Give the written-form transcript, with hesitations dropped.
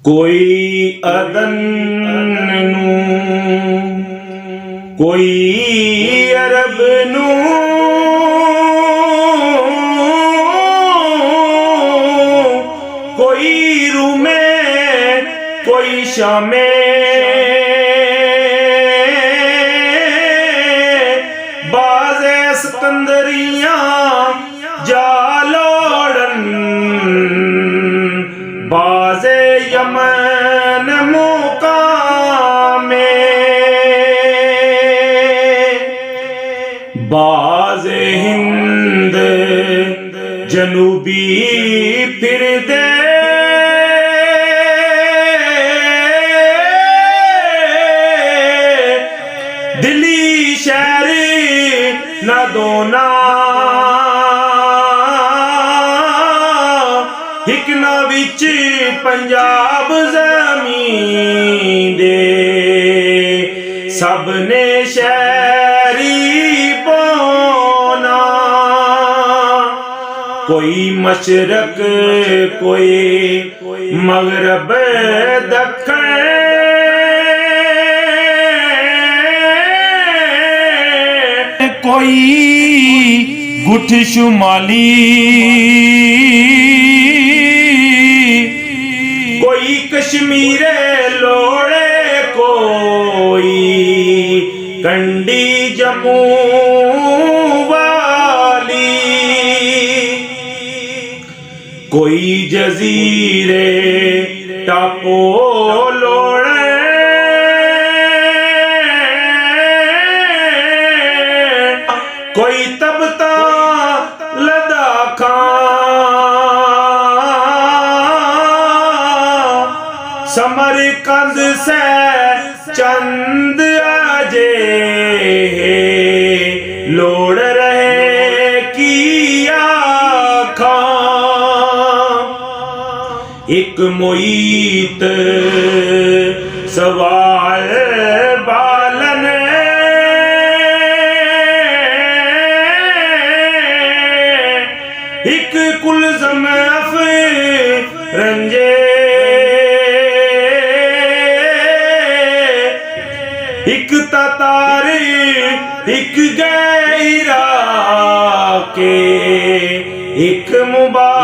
कोई अदन नू, कोई अरब नू, कोई रूमे, कोई शामे, बाज़े सिकंदरिया जालोड़न, बाज़े यमन मुकामे, बाज़े हिंद जनूबी फिर दे, दिल्ली शहर न दोना, हिकना विच पंजाब ज़मीन दे, सबने शहरी बोना, कोई मशरक कोई मगरब दखन, कोई गुठ शुमाली, कोई कश्मीरे लोड़े, कोई कंडी जम्मू वाली, कोई जजीरे टापो लोड़े, कोई तबता लद्दाखा, समरकंद से चंद आजे, लोड़ रहे की आखा, एक मोईत सवाल बालन, एक कुलज़म रंजे, एक तातार एक गैरा के, एक मुबारक